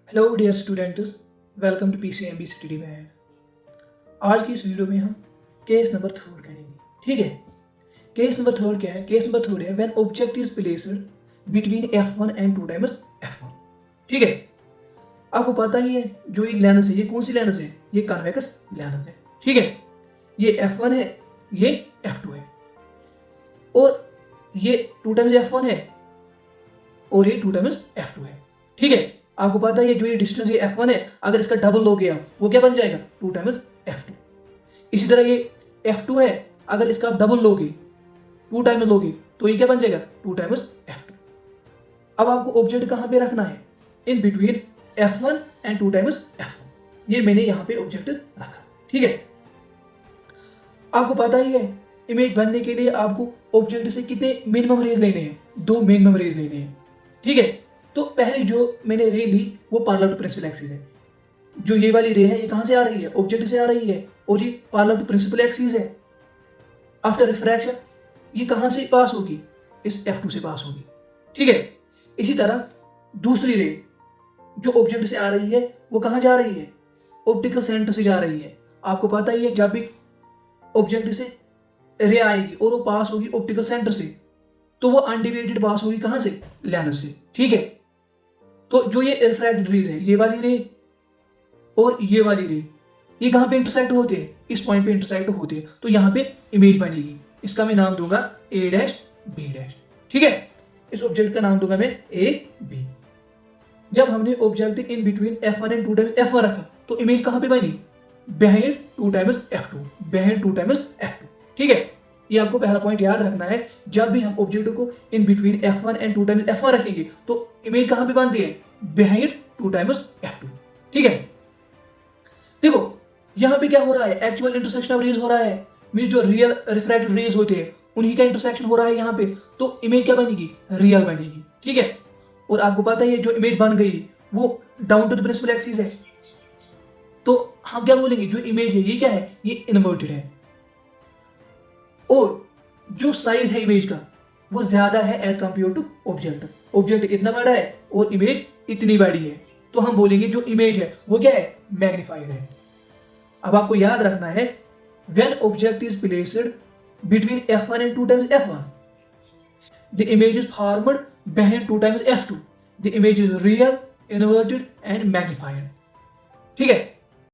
Hello dear students, welcome to PCMB study में। आज की इस वीडियो में हम केस नंबर थर्ड करेंगे। ठीक है, केस नंबर थर्ड क्या है? केस नंबर थर्ड है when object is placed between f1 and 2 times f1। ठीक है, आपको पता ही है जो ये लेंस है, ये कौन सी लेंस है? ये कन्वेक्स लेंस है। ठीक है, ये f1 है, ये f2 है, और ये 2 टाइम्स f1 है और ये 2 टाइम्स f2 है। ठीक है, आपको पता है जो ये डिस्टेंस ये f1 है, अगर इसका डबल लोगे आप, वो क्या बन जाएगा? 2 टाइम्स f2। इसी तरह ये f2 है, अगर इसका आप डबल लोगे, 2 टाइम्स लोगे, तो ये क्या बन जाएगा? 2 टाइम्स f2। अब आपको ऑब्जेक्ट कहां पे रखना है? In between f1 and 2 times f1। ये मैंने यहां पे ऑब्जेक्ट रखा। ठीक है, आपको पता ही है इमेज बनने के लिए आपको ऑब्जेक्ट से कितने मिनिमम रेज लेने हैं? 2 मिनिमम रेज लेने हैं। ठीक है, तो पहले जो मैंने रे ली वो पैरेलल टू प्रिंसिपल एक्सिस है। जो ये वाली रे है ये कहां से आ रही है? ऑब्जेक्ट से आ रही है, और ये पैरेलल टू प्रिंसिपल एक्सिस है। आफ्टर रिफ्रैक्शन ये कहां से पास होगी? इस f2 से पास होगी। ठीक है, इसी तरह दूसरी रे जो ऑब्जेक्ट से आ रही है वो कहां जा रही है? ऑप्टिकल सेंटर से जा रही है। आपको पता ही है जब भी ऑब्जेक्ट से रे आएगी और वो पास होगी ऑप्टिकल सेंटर से, तो वो अनडिवाइडेड पास होगी कहां से? लेंस से। ठीक है, तो जो ये रिफ्रैक्टेड रेज है, ये वाली रे और ये वाली रे, ये कहां पे इंटरसेक्ट होते हैं? इस पॉइंट पे इंटरसेक्ट होते हैं, तो यहां पे इमेज बनेगी। इसका मैं नाम दूंगा a डैश b डैश। ठीक है, इस ऑब्जेक्ट का नाम दूंगा मैं a b। जब हमने object in between f1 and 2 times f1 रखा, तो इमेज कहां पे बनी? Behind 2 times f2, behind 2 times f2। ठीक है, ये आपको पहला पॉइंट याद रखना है। जब भी हम ऑब्जेक्ट को in between f1 and 2 times f1 रखेंगे, तो इमेज कहां पे बनती है? Behind 2 times f2। ठीक है, देखो यहां पे क्या हो रहा है? एक्चुअल इंटरसेक्शन ऑफ रेज हो रहा है। मीन जो रियल रिफ्रैक्टेड रेज होते हैं उन्हीं का इंटरसेक्शन हो रहा है यहां पे, तो इमेज क्या बनेगी? रियल बनेगी। ठीक है, और आपको पता है जो इमेज बन गई वो down to the principal axis है, तो हम क्या बोलेंगे? जो इमेज है ये क्या है? ये इन्वर्टेड है। और जो साइज है इमेज का वो ज्यादा है as compare to object. Object इतना बड़ा है और इमेज इतनी बड़ी है, तो हम बोलेंगे जो इमेज है वो क्या है? मैग्नीफाइड है। अब आपको याद रखना है when object is placed between f1 and 2 times f1, the image is formed behind 2 times f2, the image is real, inverted and magnified. ठीक है,